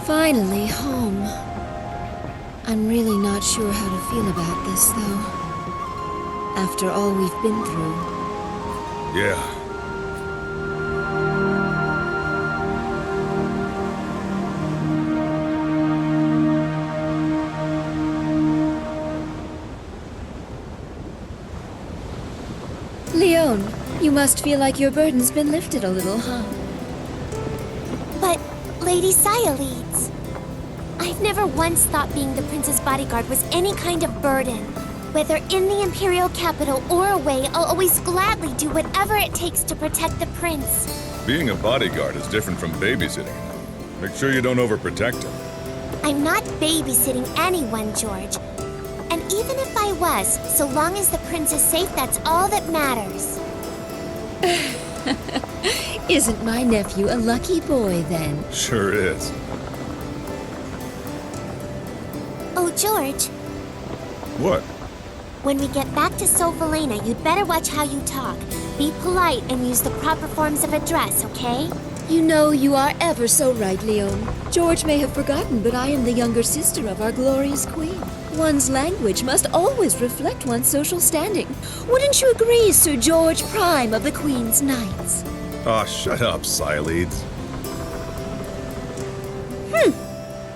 Finally home. I'm really not sure how to feel about this, though. After all we've been through. Yeah. Leon, you must feel like your burden's been lifted a little, huh? But, Lady Sayaleeds, I've never once thought being the prince's bodyguard was any kind of burden. Whether in the Imperial capital or away, I'll always gladly do whatever it takes to protect the prince. Being a bodyguard is different from babysitting. Make sure you don't overprotect him. I'm not babysitting anyone, George. And even if I was, so long as the prince is safe, that's all that matters. Isn't my nephew a lucky boy, then? Sure is. Oh, George. What? When we get back to Solvalena, you'd better watch how you talk. Be polite and use the proper forms of address, okay? You know you are ever so right, Leon. George may have forgotten, but I am the younger sister of our glorious queen. One's language must always reflect one's social standing. Wouldn't you agree, Sir George Prime of the Queen's Knights? Aw, shut up, Sayaleeds.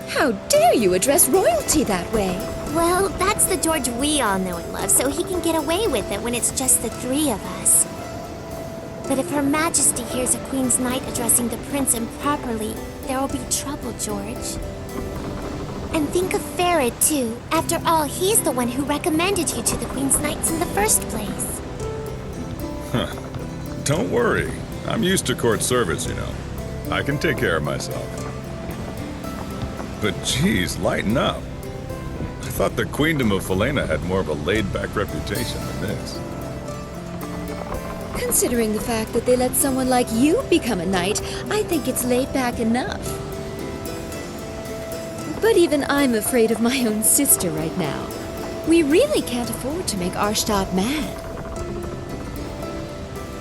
How dare you address royalty that way? Well, that's the George we all know and love, so he can get away with it when it's just the three of us. But if Her Majesty hears a Queen's Knight addressing the prince improperly, there will be trouble, George. And think of Farid, too. After all, he's the one who recommended you to the Queen's Knights in the first place. Huh. Don't worry. I'm used to court service, you know. I can take care of myself. But geez, lighten up. I thought the Queendom of Falena had more of a laid-back reputation than this. Considering the fact that they let someone like you become a knight, I think it's laid back enough. But even I'm afraid of my own sister right now. We really can't afford to make Arshtat mad.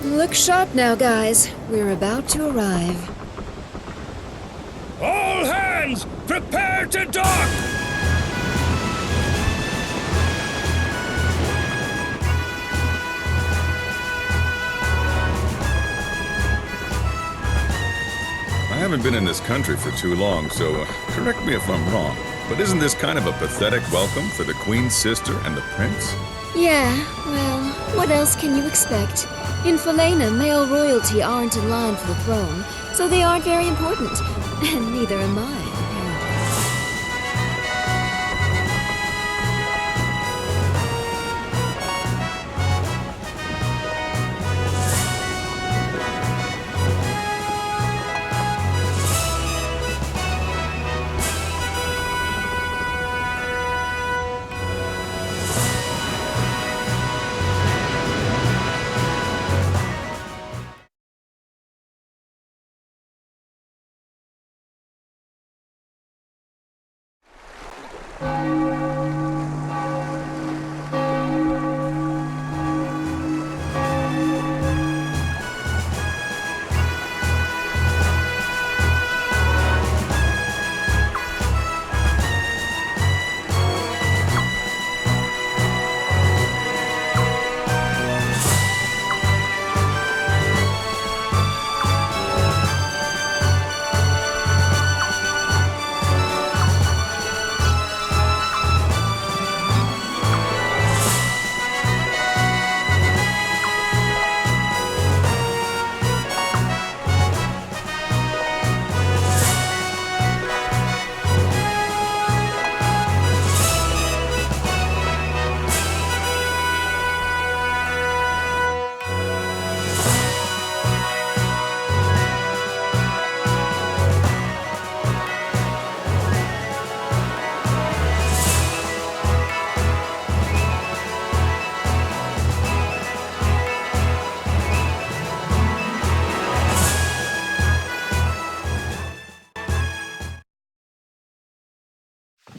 Look sharp now, guys. We're about to arrive. All hands, prepare to dock! I haven't been in this country for too long, so correct me if I'm wrong, but isn't this kind of a pathetic welcome for the Queen's sister and the prince? Yeah, well, what else can you expect? In Falena, male royalty aren't in line for the throne, so they aren't very important. And neither am I, apparently.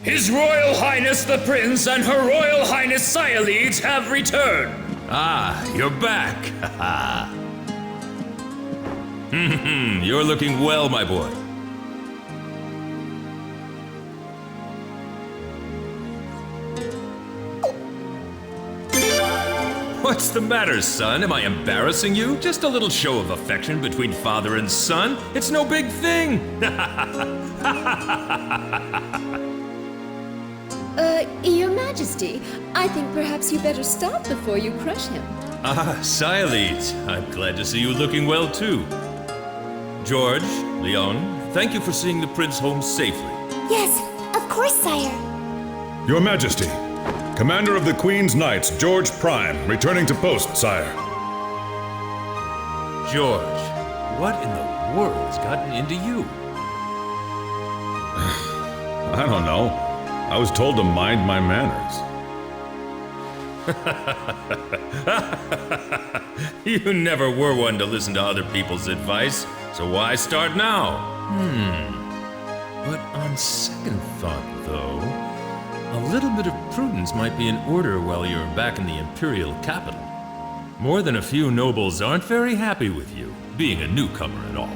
His Royal Highness the Prince and Her Royal Highness Sayaleeds have returned. Ah, you're back. You're looking well, my boy. What's the matter, son? Am I embarrassing you? Just a little show of affection between father and son. It's no big thing. Your Majesty, I think perhaps you better stop before you crush him. Ah, Sialeeds. I'm glad to see you looking well, too. George, Leon, thank you for seeing the prince home safely. Yes, of course, sire. Your Majesty, Commander of the Queen's Knights, George Prime, returning to post, sire. George, what in the world's gotten into you? I don't know. I was told to mind my manners. You never were one to listen to other people's advice, so why start now? But on second thought, though, a little bit of prudence might be in order while you're back in the imperial capital. More than a few nobles aren't very happy with you, being a newcomer and all.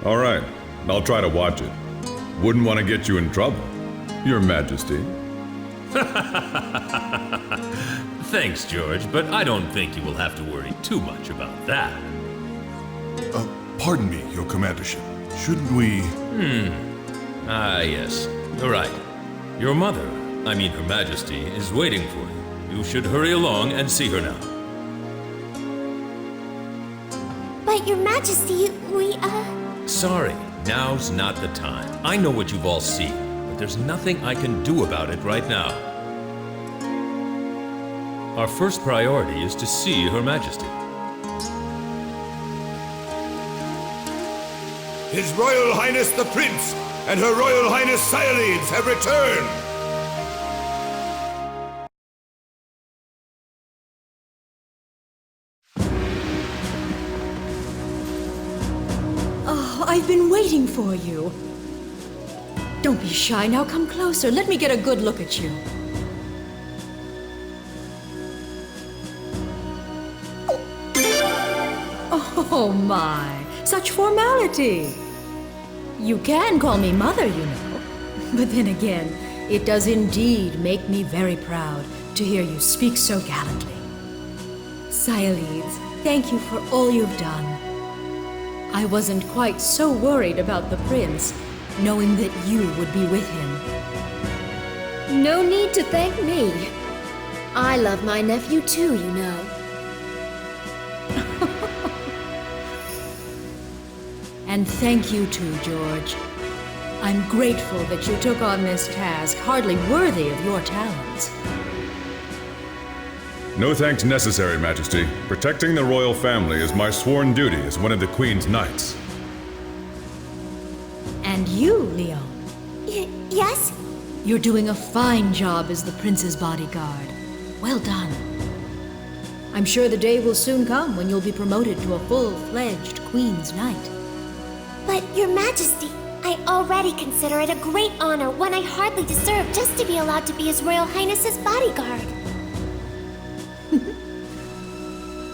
All right, I'll try to watch it. Wouldn't want to get you in trouble, Your Majesty. Thanks, George, but I don't think you will have to worry too much about that. Pardon me, Your Commandership. Shouldn't we... Ah, yes. You're right. Your mother, I mean Her Majesty, is waiting for you. You should hurry along and see her now. But, Your Majesty, we, Sorry, now's not the time. I know what you've all seen, but there's nothing I can do about it right now. Our first priority is to see Her Majesty. His Royal Highness the Prince and Her Royal Highness Sialeeds have returned! Oh, I've been waiting for you. Don't be shy, now come closer. Let me get a good look at you. Oh my, such formality. You can call me mother, you know. But then again, it does indeed make me very proud to hear you speak so gallantly. Sialeeds, thank you for all you've done. I wasn't quite so worried about the prince, knowing that you would be with him. No need to thank me. I love my nephew too, you know. And thank you too, George. I'm grateful that you took on this task, hardly worthy of your talents. No thanks necessary, Majesty. Protecting the royal family is my sworn duty as one of the Queen's Knights. And you, Leon. Yes? You're doing a fine job as the prince's bodyguard. Well done. I'm sure the day will soon come when you'll be promoted to a full-fledged Queen's Knight. But, Your Majesty, I already consider it a great honor, one I hardly deserve, just to be allowed to be His Royal Highness's bodyguard.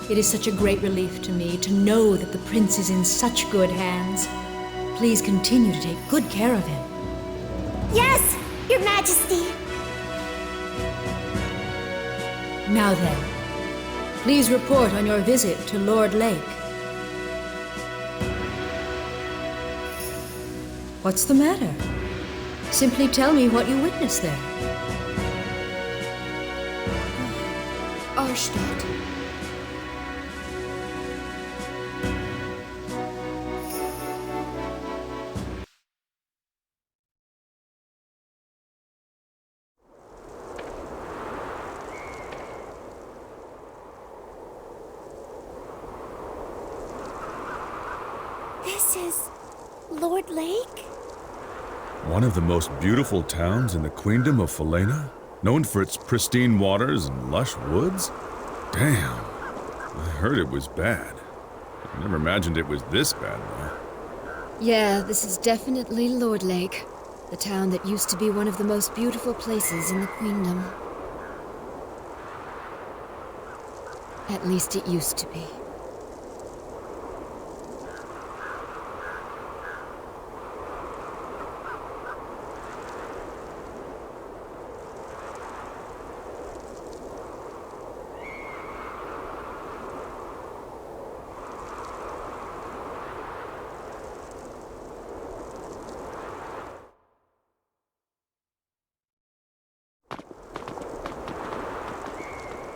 It is such a great relief to me to know that the prince is in such good hands. Please continue to take good care of him. Yes, Your Majesty. Now then, please report on your visit to Lord Lake. What's the matter? Simply tell me what you witnessed there. Arstadt. This is Lord Lake? One of the most beautiful towns in the Queendom of Falena? Known for its pristine waters and lush woods? Damn. I heard it was bad. I never imagined it was this bad, though. Yeah, this is definitely Lord Lake, the town that used to be one of the most beautiful places in the Queendom. At least it used to be.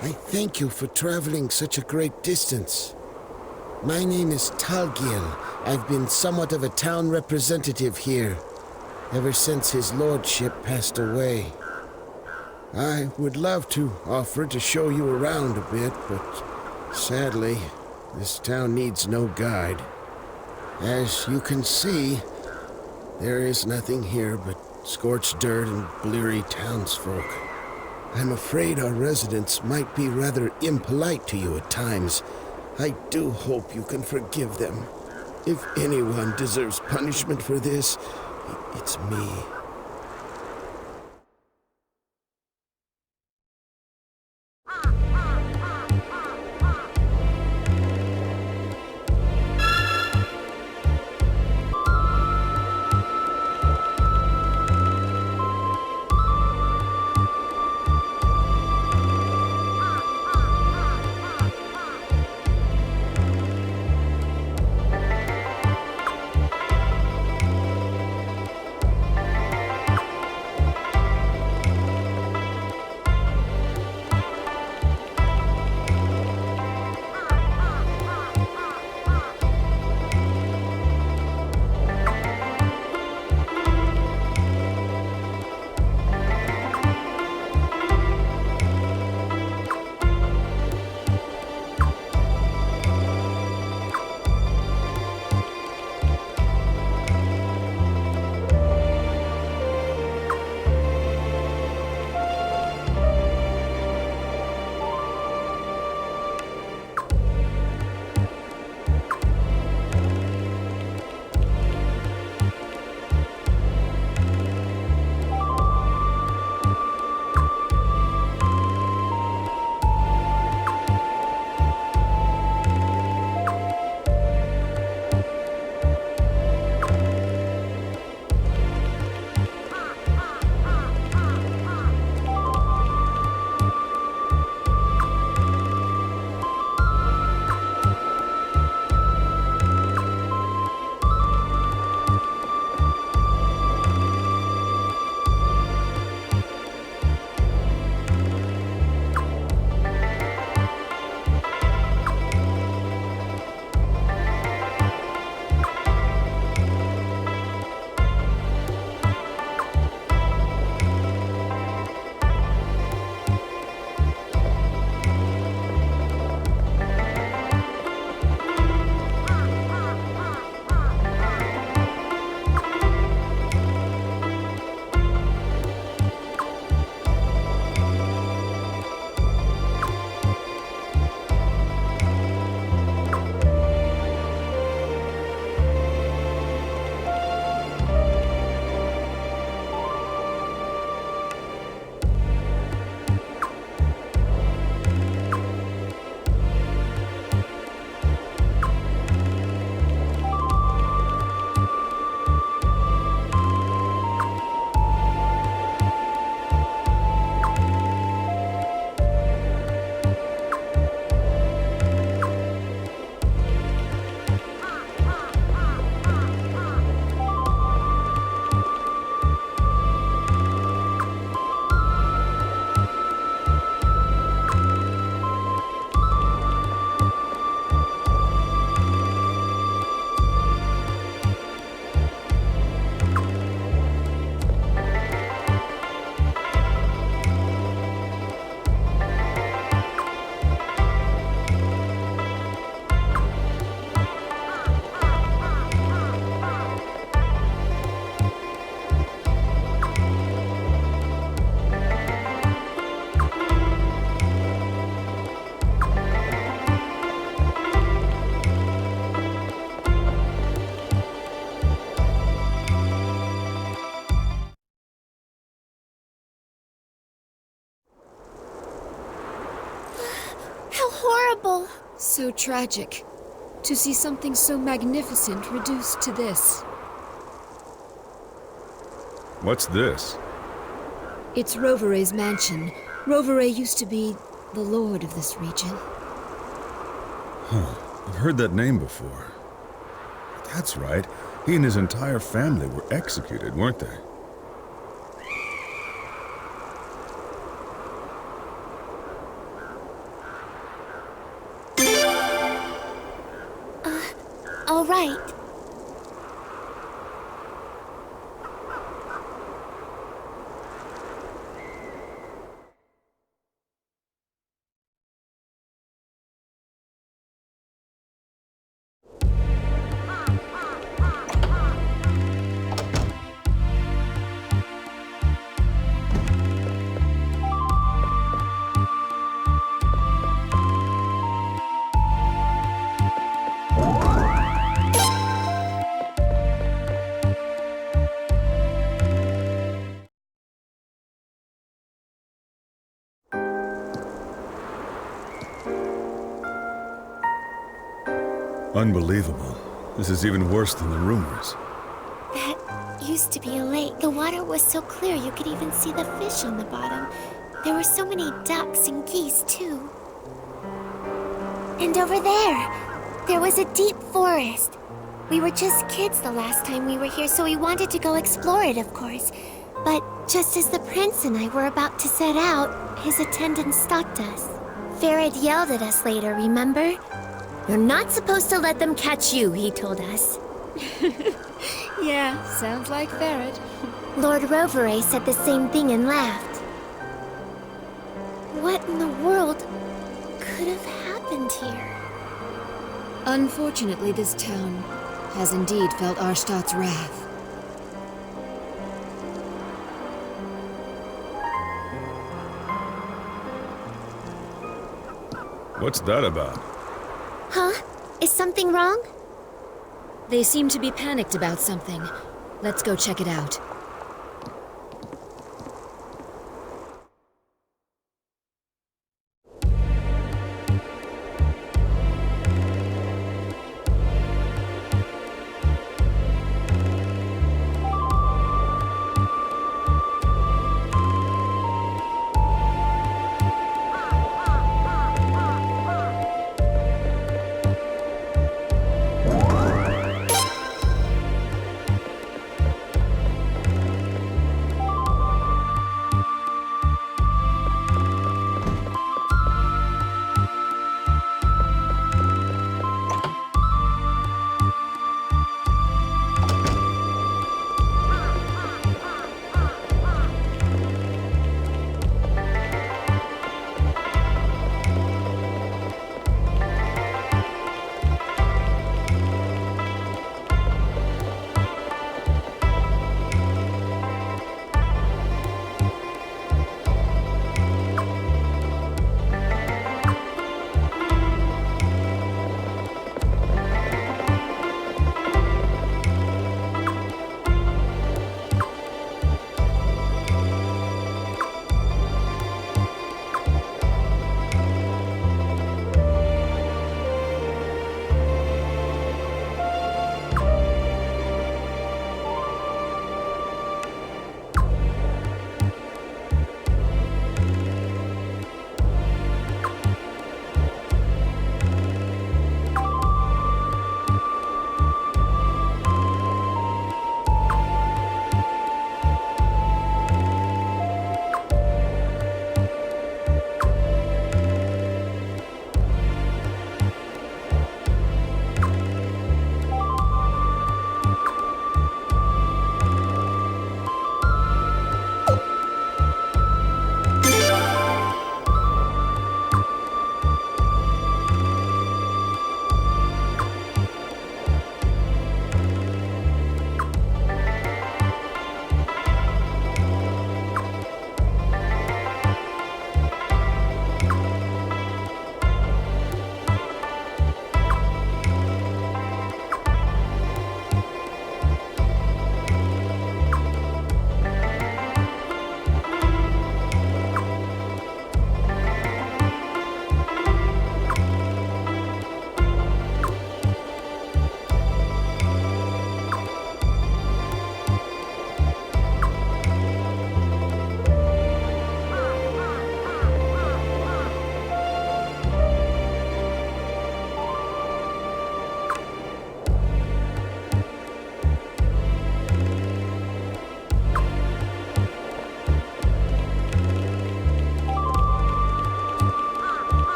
I thank you for traveling such a great distance. My name is Talgil. I've been somewhat of a town representative here, ever since his lordship passed away. I would love to offer to show you around a bit, but sadly, this town needs no guide. As you can see, there is nothing here but scorched dirt and bleary townsfolk. I'm afraid our residents might be rather impolite to you at times. I do hope you can forgive them. If anyone deserves punishment for this, it's me. Horrible. So tragic. To see something so magnificent reduced to this. What's this? It's Rovere's mansion. Rovere used to be the lord of this region. Huh. I've heard that name before. That's right. He and his entire family were executed, weren't they? Unbelievable. This is even worse than the rumors. That used to be a lake. The water was so clear you could even see the fish on the bottom. There were so many ducks and geese, too. And over there was a deep forest. We were just kids the last time we were here, so we wanted to go explore it, of course. But just as the prince and I were about to set out, his attendant stopped us. Farad yelled at us later, remember? You're not supposed to let them catch you, he told us. Yeah, sounds like Farad. Lord Rovere said the same thing and laughed. What in the world could have happened here? Unfortunately, this town has indeed felt Arstad's wrath. What's that about? Huh? Is something wrong? They seem to be panicked about something. Let's go check it out.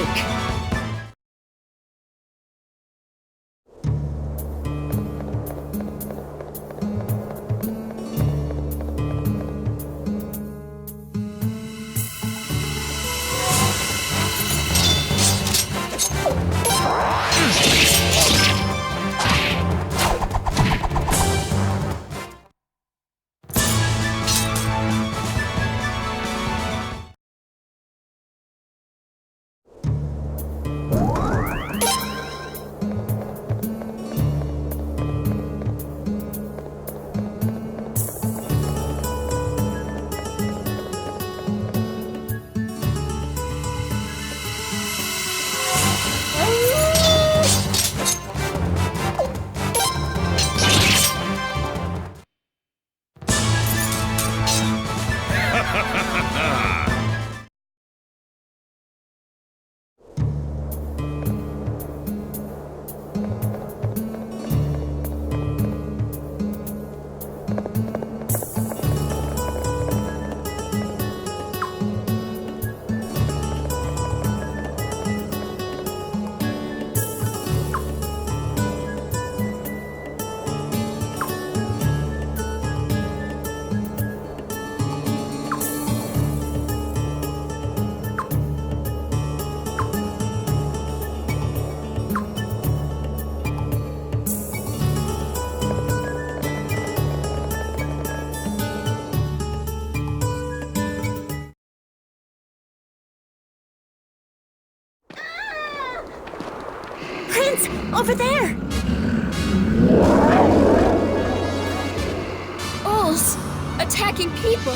mistake. Prince, over there! Ulls! Attacking people?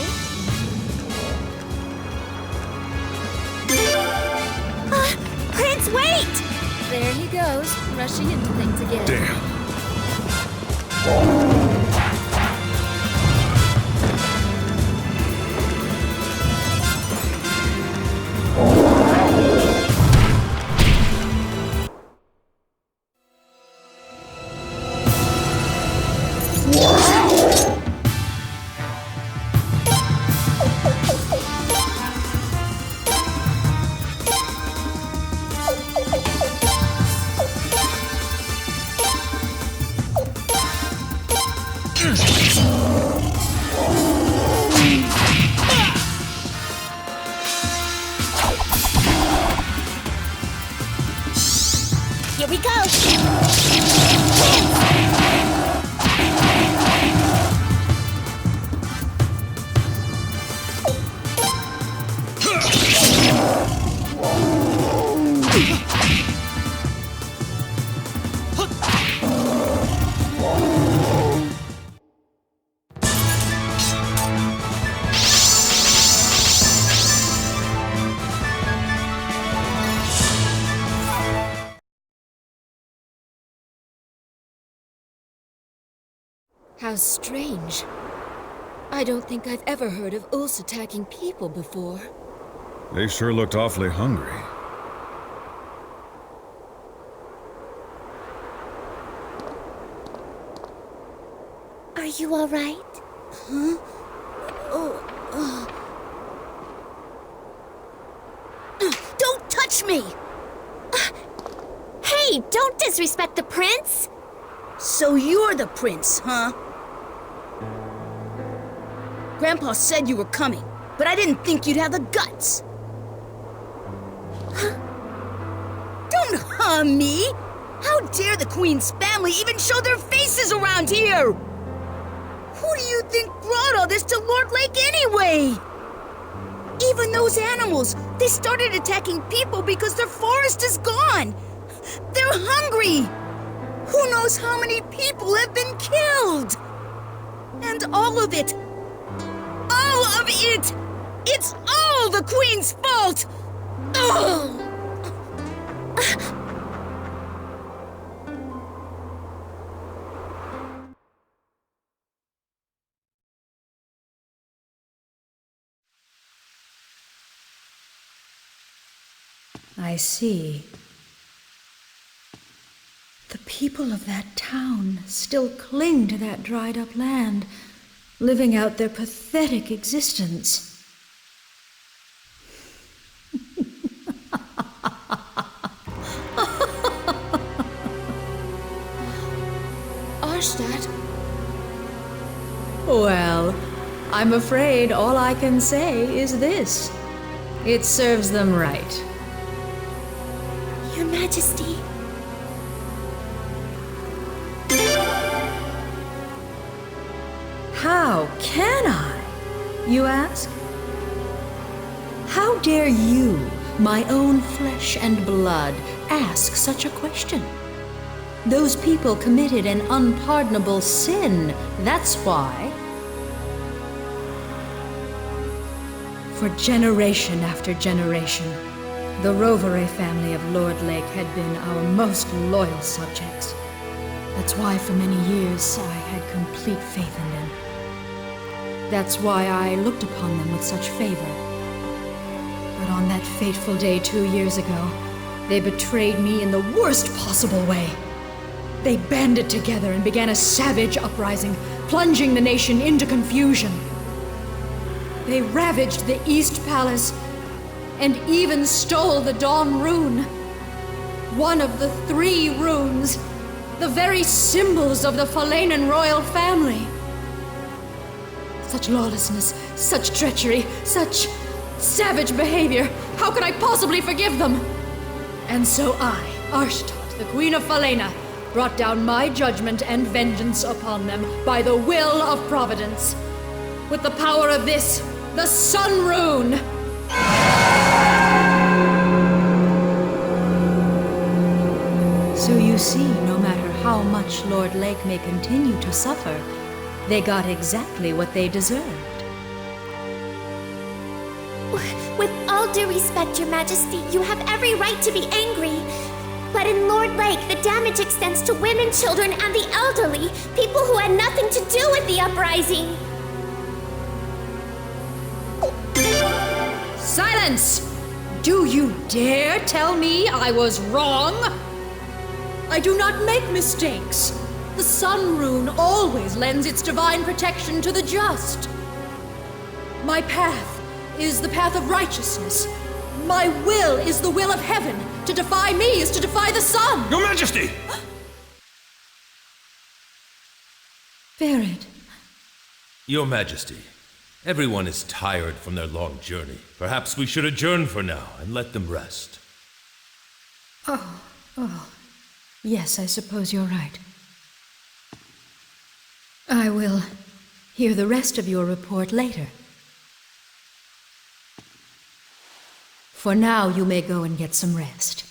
Prince, wait! There he goes, rushing into things again. Damn. Here we go! How strange. I don't think I've ever heard of Ulls attacking people before. They sure looked awfully hungry. Are you all right? Huh? Don't touch me! Hey, don't disrespect the prince! So you're the prince, huh? Grandpa said you were coming, but I didn't think you'd have the guts. Don't harm me! How dare the Queen's family even show their faces around here? Who do you think brought all this to Lord Lake anyway? Even those animals, they started attacking people because their forest is gone. They're hungry. Who knows how many people have been killed? And all of it, it's all the Queen's fault! Ugh! I see. The people of that town still cling to that dried-up land, living out their pathetic existence. that? Well, I'm afraid all I can say is this. It serves them right. Your Majesty. How can I, you ask? How dare you, my own flesh and blood, ask such a question? Those people committed an unpardonable sin, that's why. For generation after generation, the Rovere family of Lord Lake had been our most loyal subjects. That's why for many years I had complete faith in them. That's why I looked upon them with such favor. But on that fateful day 2 years ago, they betrayed me in the worst possible way. They banded together and began a savage uprising, plunging the nation into confusion. They ravaged the East Palace and even stole the Dawn Rune. One of the 3 runes, the very symbols of the Falanan royal family. Such lawlessness, such treachery, such savage behavior. How could I possibly forgive them? And so I, Arshtot, the Queen of Falena, brought down my judgment and vengeance upon them by the will of Providence. With the power of this, the Sun Rune! So you see, no matter how much Lord Lake may continue to suffer, they got exactly what they deserved. With all due respect, Your Majesty, you have every right to be angry. But in Lord Lake, the damage extends to women, children, and the elderly, people who had nothing to do with the uprising. Silence! Do you dare tell me I was wrong? I do not make mistakes. The Sun Rune always lends its divine protection to the just. My path is the path of righteousness. My will is the will of heaven. To defy me is to defy the sun. Your Majesty! Ferid. Your Majesty, everyone is tired from their long journey. Perhaps we should adjourn for now and let them rest. Yes, I suppose you're right. I will hear the rest of your report later. For now, you may go and get some rest.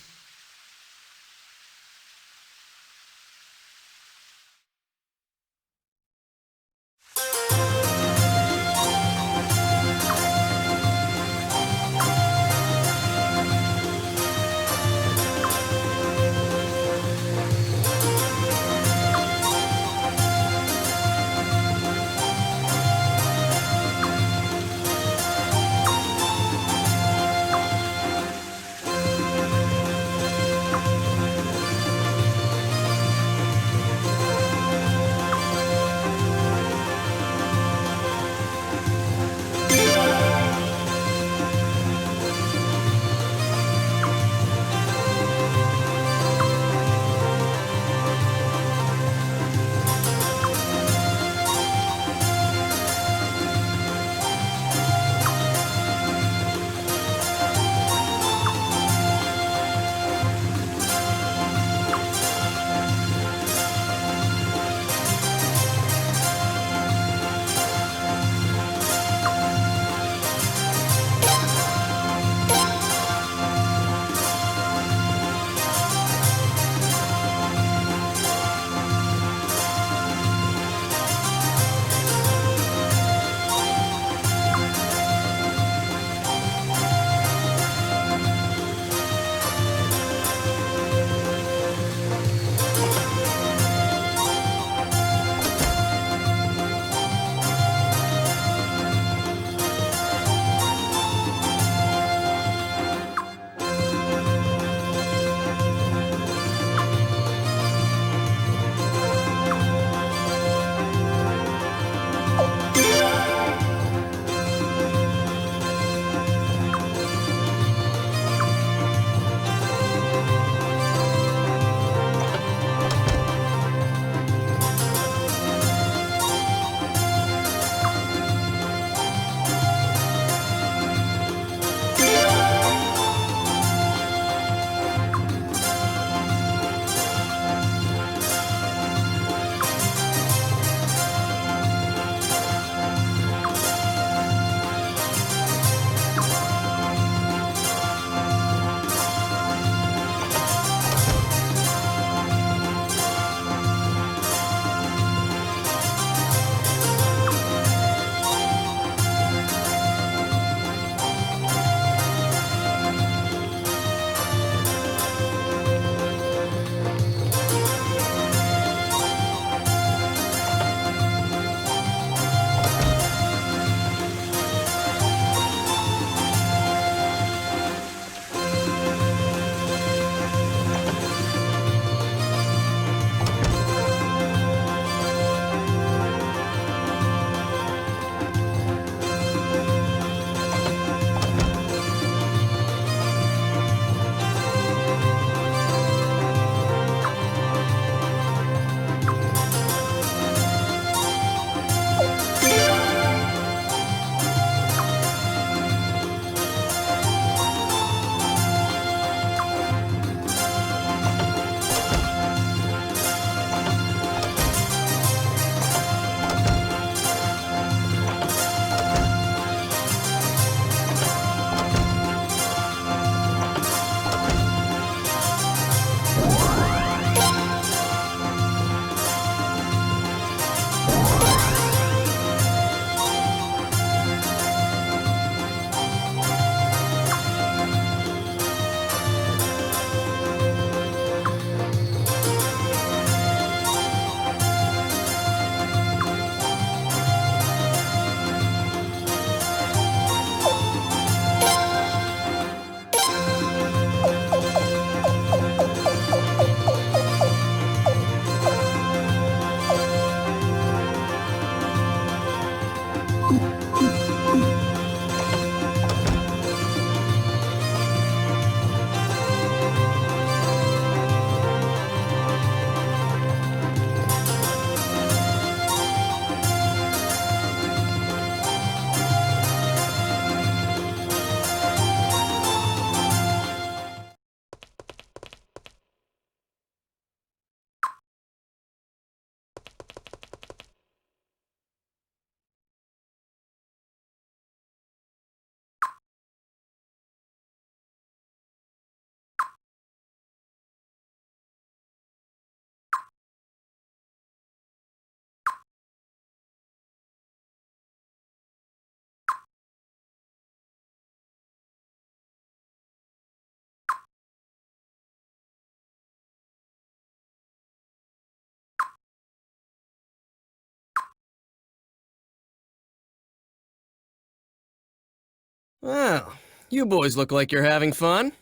Well, you boys look like you're having fun.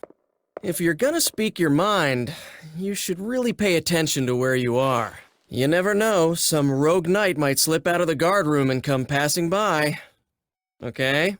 If you're gonna speak your mind, you should really pay attention to where you are. You never know, some rogue knight might slip out of the guard room and come passing by. Okay?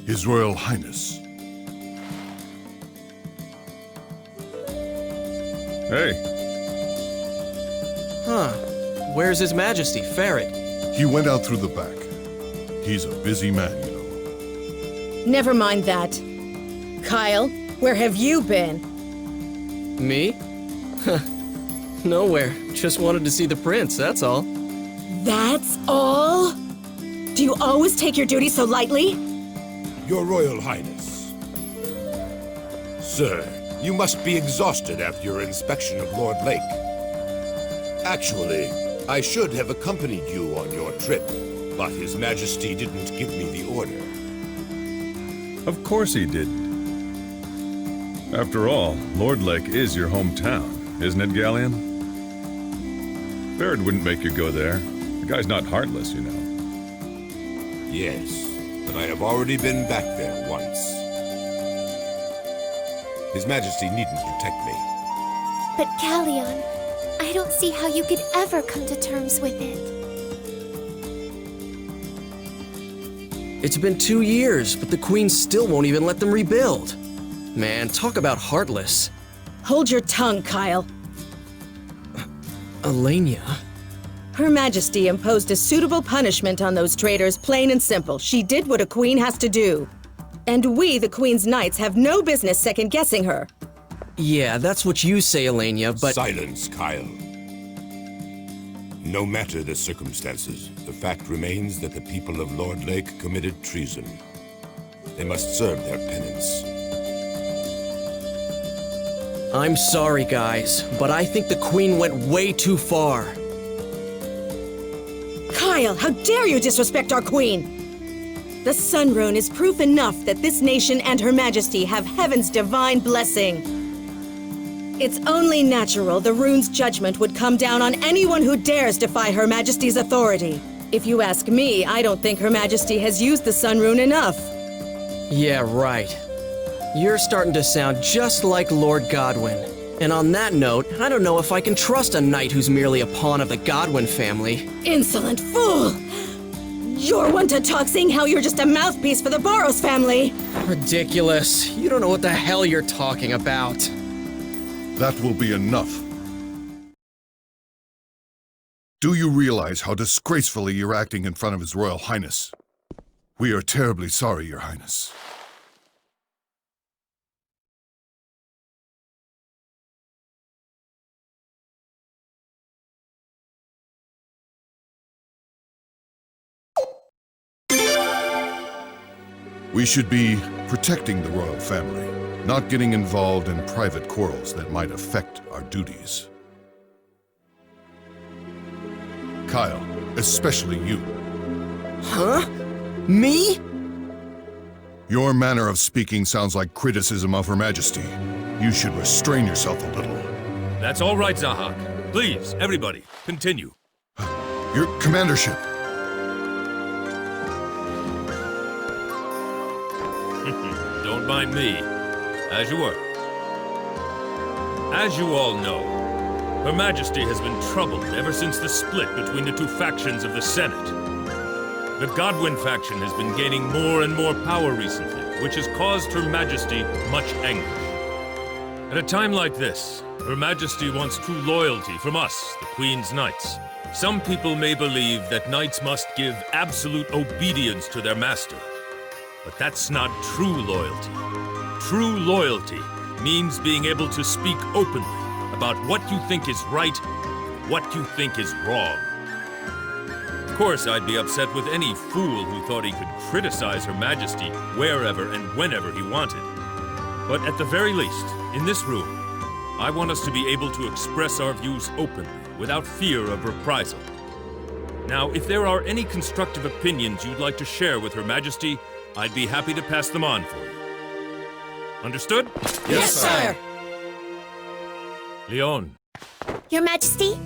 His Royal Highness. Hey, Huh. Where's His Majesty, Ferret? He went out through the back. He's a busy man, you know. Never mind that. Kyle, where have you been? Me? Nowhere. Just wanted to see the prince, that's all. That's all? Do you always take your duty so lightly? Your Royal Highness. Sir, you must be exhausted after your inspection of Lord Lake. Actually, I should have accompanied you on your trip, but His Majesty didn't give me the order. of course he didn't. After all, Lord Lake is your hometown, isn't it, Galleon? Barrett wouldn't make you go there. The guy's not heartless, you know. Yes, but I have already been back there once. His Majesty needn't protect me. But Galleon, I don't see how you could ever come to terms with it. It's been 2 years, but the Queen still won't even let them rebuild. Man, talk about heartless. Hold your tongue, Kyle. Elenia? Her Majesty imposed a suitable punishment on those traitors, plain and simple. She did what a queen has to do. And we, the Queen's Knights, have no business second-guessing her. Yeah, that's what you say, Elenia, but... Silence, Kyle. No matter the circumstances, the fact remains that the people of Lord Lake committed treason. They must serve their penance. I'm sorry, guys, but I think the Queen went way too far. Kyle, how dare you disrespect our queen! The Sun Rune is proof enough that this nation and Her Majesty have heaven's divine blessing. It's only natural the rune's judgment would come down on anyone who dares defy Her Majesty's authority. If you ask me, I don't think Her Majesty has used the Sun Rune enough. Yeah, right. You're starting to sound just like Lord Godwin. And on that note, I don't know if I can trust a knight who's merely a pawn of the Godwin family. Insolent fool! You're one to talk, seeing how you're just a mouthpiece for the Boros family. Ridiculous. You don't know what the hell you're talking about. That will be enough. Do you realize how disgracefully you're acting in front of His Royal Highness? We are terribly sorry, Your Highness. We should be protecting the royal family, not getting involved in private quarrels that might affect our duties. Kyle, especially you. Huh? Me? Your manner of speaking sounds like criticism of Her Majesty. You should restrain yourself a little. That's all right, Zahak. Please, everybody, continue. Your commandership. Don't mind me. As you were. As you all know, Her Majesty has been troubled ever since the split between the two factions of the Senate. The Godwin faction has been gaining more and more power recently, which has caused Her Majesty much anguish. At a time like this, Her Majesty wants true loyalty from us, the Queen's Knights. Some people may believe that knights must give absolute obedience to their master. But that's not true loyalty. True loyalty means being able to speak openly about what you think is right and what you think is wrong. Of course, I'd be upset with any fool who thought he could criticize Her Majesty wherever and whenever he wanted. But at the very least, in this room, I want us to be able to express our views openly, without fear of reprisal. Now, if there are any constructive opinions you'd like to share with Her Majesty, I'd be happy to pass them on for you. Understood? Yes, sire! Leon, Your Majesty?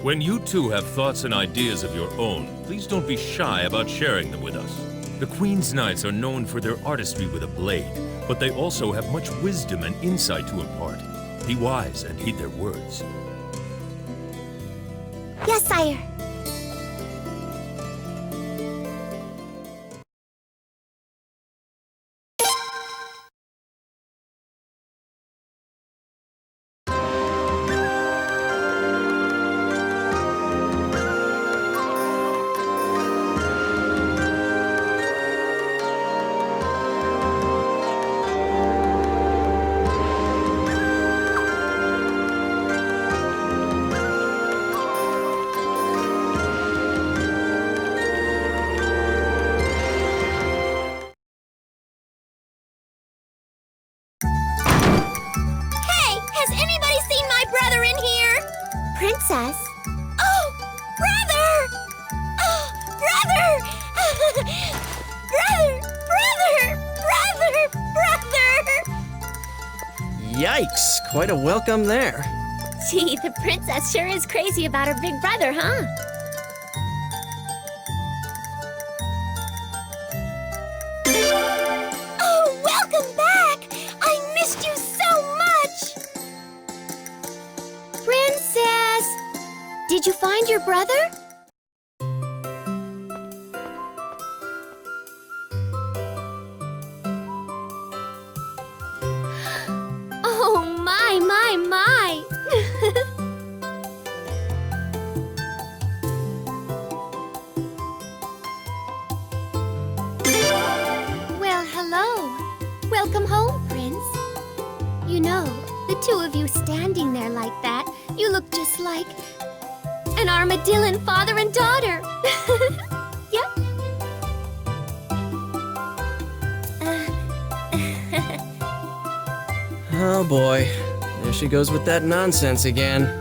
when you two have thoughts and ideas of your own, please don't be shy about sharing them with us. The Queen's Knights are known for their artistry with a blade, but they also have much wisdom and insight to impart. Be wise and heed their words. Yes, sire. princess. Oh, brother! Oh, brother! brother! Yikes, quite a welcome there. Gee, the princess sure is crazy about her big brother, huh? Oh, welcome back! I missed you so much! Princess! Did you find your brother? Oh, my, my, my! Well, hello. Welcome home, Prince. You know, the two of you standing there like that, you look just like an armadillo father and daughter. Yep. Oh boy, there she goes with that nonsense again.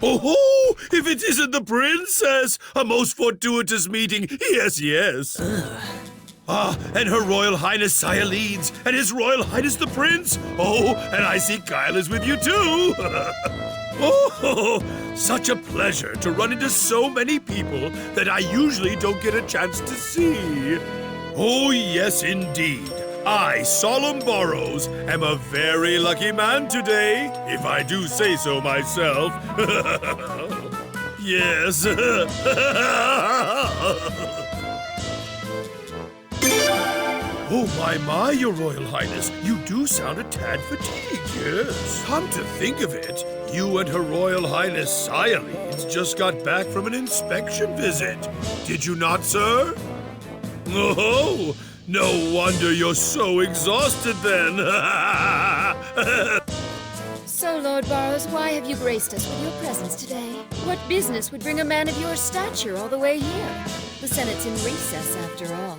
Oh, if it isn't the princess! A most fortuitous meeting. Yes, yes. And Her Royal Highness Sayaleeds, and His Royal Highness the Prince. Oh, and I see Kyle is with you too. Oh, such a pleasure to run into so many people that I usually don't get a chance to see. Oh, yes, indeed. I, Solemn Burrows, am a very lucky man today, if I do say so myself. Yes. Oh, my, Your Royal Highness. You do sound a tad fatigued, yes. Come to think of it, you and Her Royal Highness Sayaleeds just got back from an inspection visit. Did you not, sir? Oh, no wonder you're so exhausted then. So, Lord Burrows, why have you graced us with your presence today? What business would bring a man of your stature all the way here? The Senate's in recess, after all.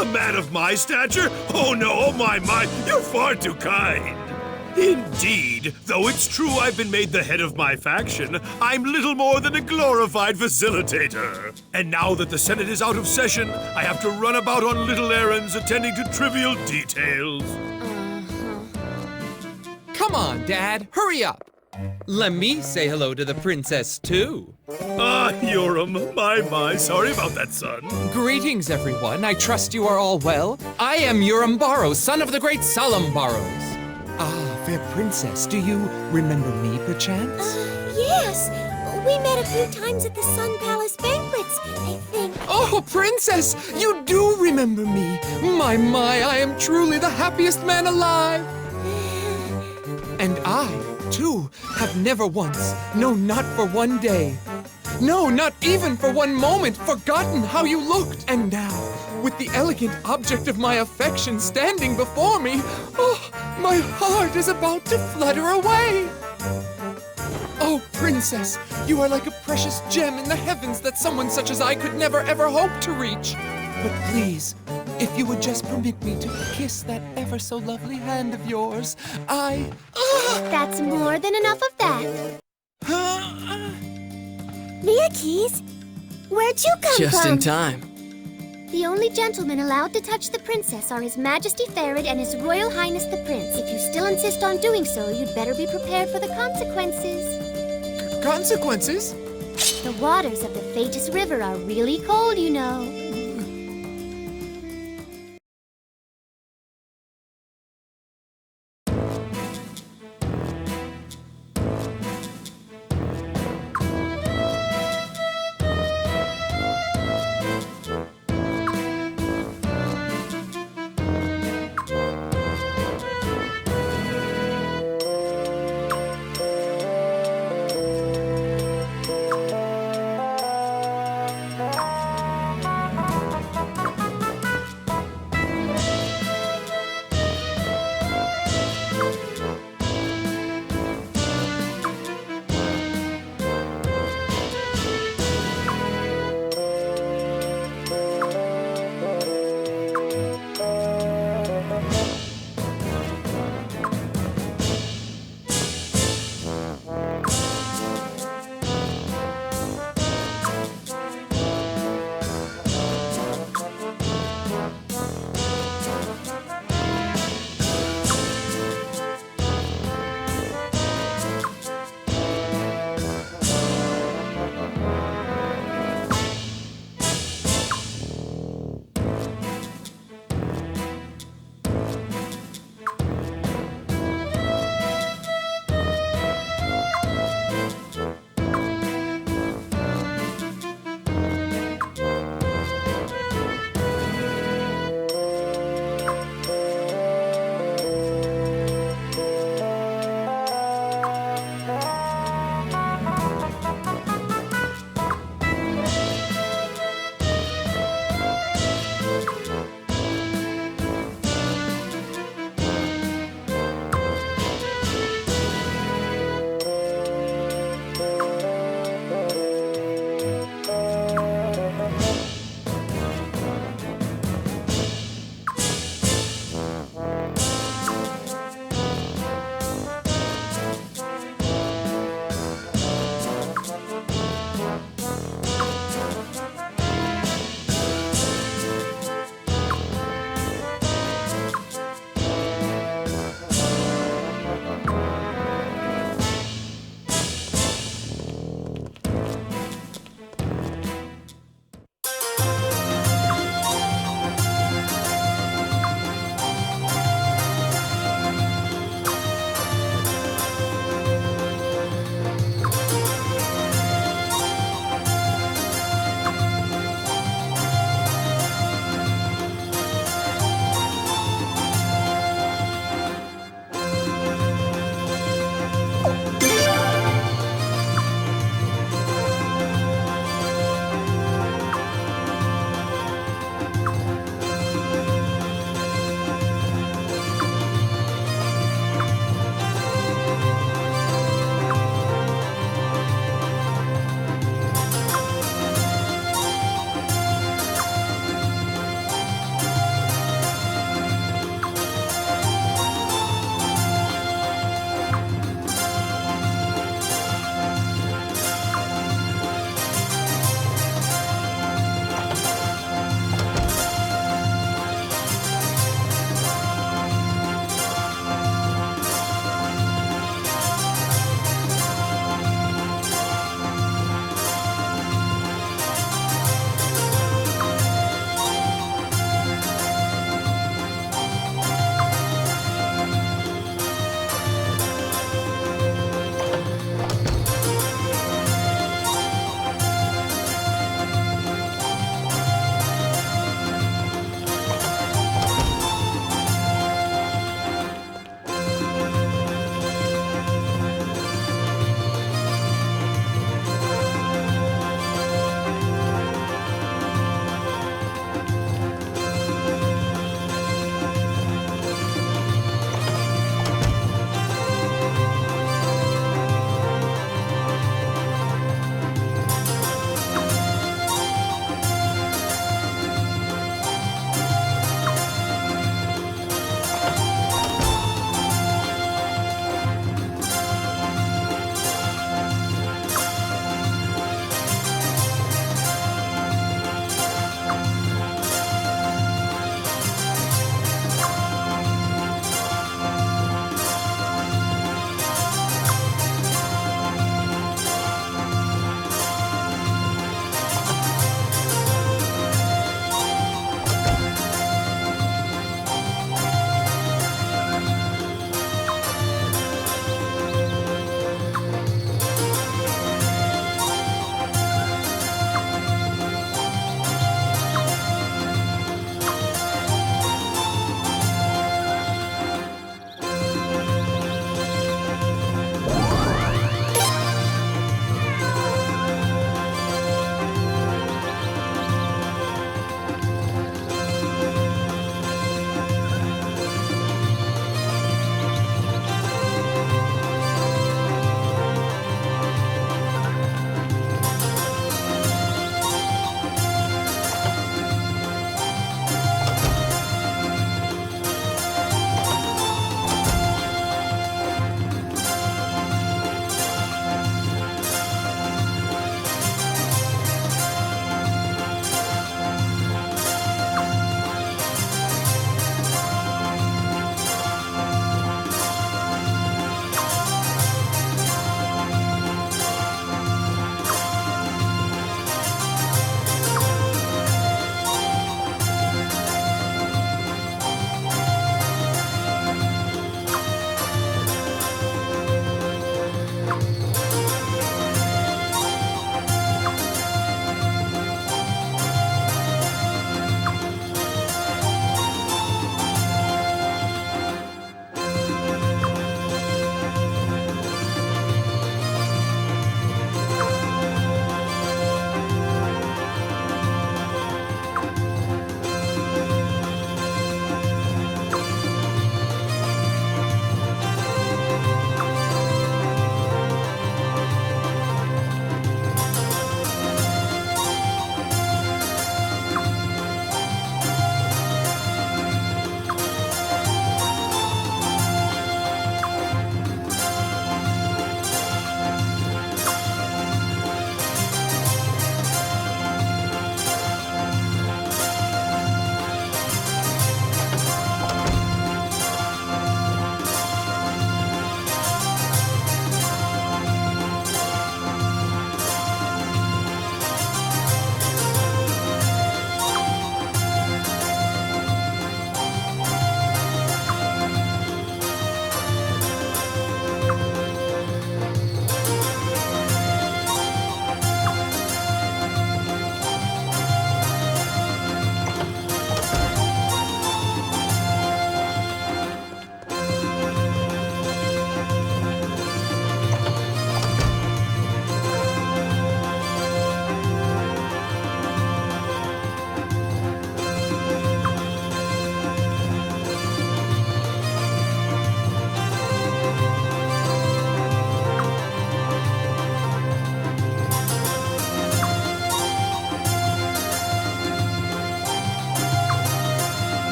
A man of my stature? Oh no, oh my, you're far too kind. Indeed, though it's true I've been made the head of my faction, I'm little more than a glorified facilitator. And now that the Senate is out of session, I have to run about on little errands attending to trivial details. Come on, Dad, hurry up. Let me say hello to the princess, too. Yoram, my, sorry about that, son. Greetings, everyone. I trust you are all well. I am Yoram Burrows, son of the great Solemn Burrows. Ah, fair princess, do you remember me, perchance? Yes. We met a few times at the Sun Palace banquets, I think. Oh, princess, you do remember me. My, I am truly the happiest man alive. And I, too, have never once, no, not for one day, no, not even for one moment, forgotten how you looked. And now, with the elegant object of my affection standing before me, oh, my heart is about to flutter away. Oh, princess, you are like a precious gem in the heavens that someone such as I could never ever hope to reach. But please, if you would just permit me to kiss that ever so lovely hand of yours, That's more than enough of that. Mia Keys, where'd you come from? Just in time. The only gentlemen allowed to touch the princess are His Majesty Farid and His Royal Highness the Prince. If you still insist on doing so, you'd better be prepared for the consequences. Consequences? The waters of the Fatus River are really cold, you know.